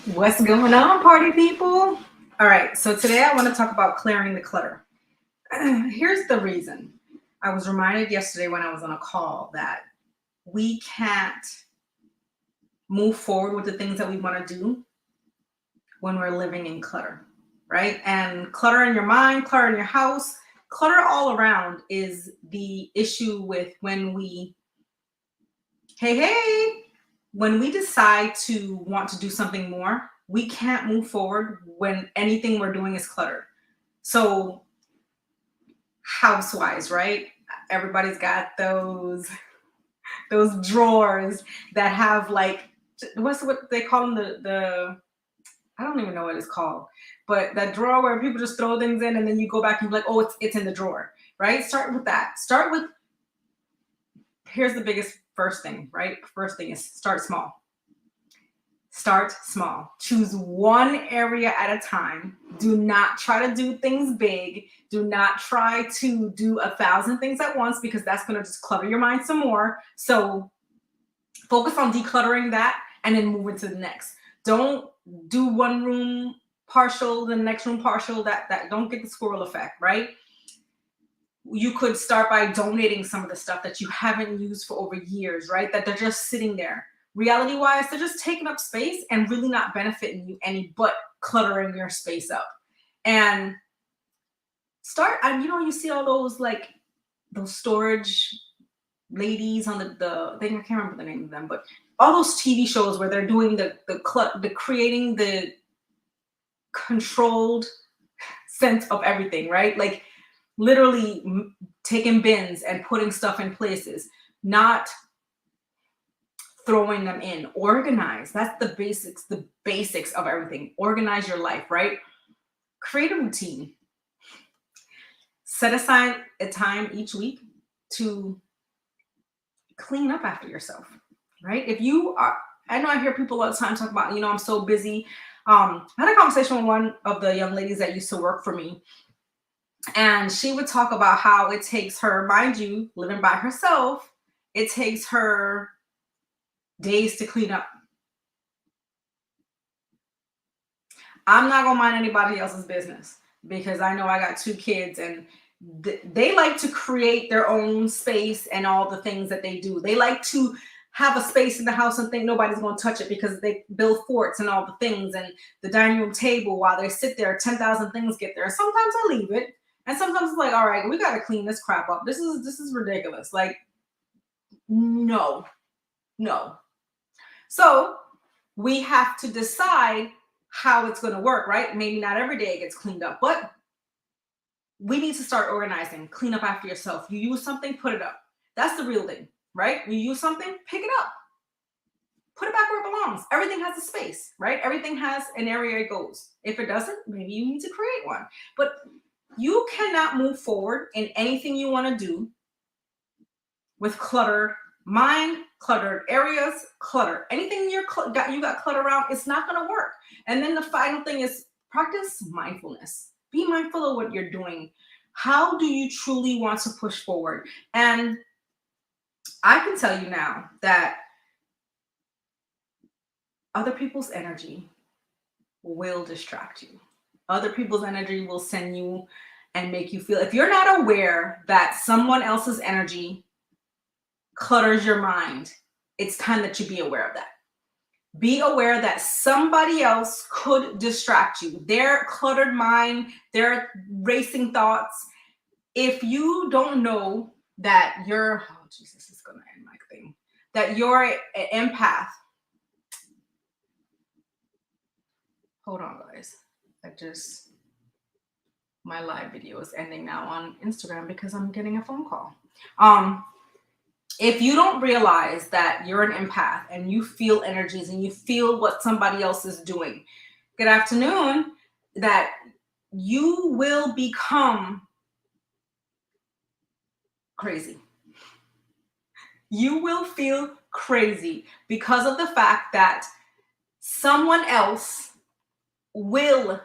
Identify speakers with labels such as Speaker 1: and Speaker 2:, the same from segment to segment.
Speaker 1: What's going on, party people? All right, so today I want to talk about clearing the clutter. Here's the reason. I was reminded yesterday when I was on a call that we can't move forward with the things that we want to do when we're living in clutter, right? And clutter in your mind, clutter in your house, clutter all around is the issue with hey, when we decide to want to do something more, we can't move forward when anything we're doing is cluttered. So, house-wise, right? Everybody's got those drawers that have like what they call them the I don't even know what it's called, but that drawer where people just throw things in and then you go back and be like, oh, it's in the drawer, right? Start with that. Start with Here's the biggest first thing, right? First thing is start small. Start small. Choose one area at a time. Do not try to do things big. Do not try to do 1,000 things at once because that's going to just clutter your mind some more. So focus on decluttering that and then move into the next. Don't do one room partial, the next room partial. That don't get the squirrel effect, right? You could start by donating some of the stuff that you haven't used for over years, right? That they're just sitting there. Reality wise, they're just taking up space and really not benefiting you any but cluttering your space up. And and you see all those those storage ladies on the thing. I can't remember the name of them, but all those TV shows where they're doing the creating the controlled sense of everything, right? Like literally taking bins and putting stuff in places, not throwing them in. Organize. That's the basics of everything. Organize your life, right? Create a routine. Set aside a time each week to clean up after yourself, right? If you are, I know I hear people all the time talk about, I'm so busy. I had a conversation with one of the young ladies that used to work for me, and she would talk about how it takes her, mind you, living by herself, it takes her days to clean up. I'm not gonna mind anybody else's business because I know I got 2 kids and they like to create their own space and all the things that they do. They like to have a space in the house and think nobody's going to touch it because they build forts and all the things and the dining room table while they sit there, 10,000 things get there. Sometimes I leave it, and sometimes it's like, all right, we got to clean this crap up. This is ridiculous. Like, no, no. So we have to decide how it's going to work, right? Maybe not every day it gets cleaned up, but we need to start organizing. Clean up after yourself. You use something, put it up. That's the real thing, right? You use something, pick it up. Put it back where it belongs. Everything has a space, right? Everything has an area it goes. If it doesn't, maybe you need to create one. But you cannot move forward in anything you want to do with cluttered mind, cluttered areas, clutter. Anything you got clutter around, it's not going to work. And then the final thing is practice mindfulness. Be mindful of what you're doing. How do you truly want to push forward? And I can tell you now that other people's energy will distract you. Other people's energy will send you and make you feel, if you're not aware that someone else's energy clutters your mind, it's time that you be aware of that. Be aware that somebody else could distract you. Their cluttered mind, their racing thoughts. If you don't know that oh Jesus, this is gonna end my thing. That you're an empath. Hold on, guys. My live video is ending now on Instagram because I'm getting a phone call. If you don't realize that you're an empath and you feel energies and you feel what somebody else is doing, good afternoon, that you will become crazy. You will feel crazy because of the fact that someone else will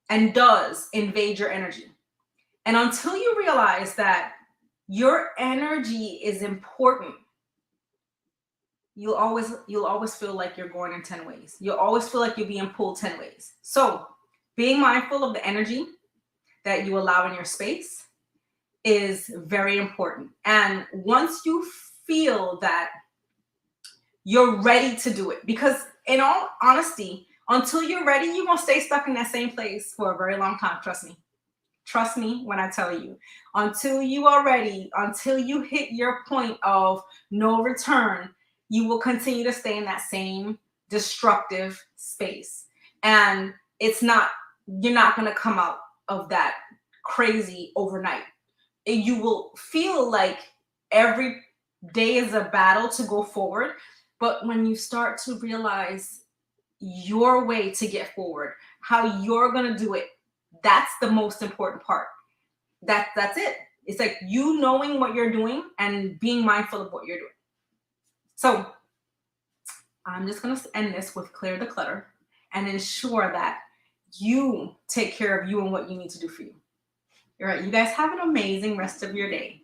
Speaker 1: and does invade your energy. And until you realize that your energy is important, you'll always feel like you're going in 10 ways. You'll always feel like you're being pulled 10 ways. So being mindful of the energy that you allow in your space is very important. And once you feel that you're ready to do it, because in all honesty, until you're ready, you're gonna stay stuck in that same place for a very long time. Trust me. Trust me when I tell you, until you are ready, until you hit your point of no return, you will continue to stay in that same destructive space. And you're not going to come out of that crazy overnight. You will feel like every day is a battle to go forward. But when you start to realize your way to get forward, how you're going to do it, that's the most important part. That's it. It's like you knowing what you're doing and being mindful of what you're doing. So I'm just going to end this with clear the clutter and ensure that you take care of you and what you need to do for you. All right. You guys have an amazing rest of your day.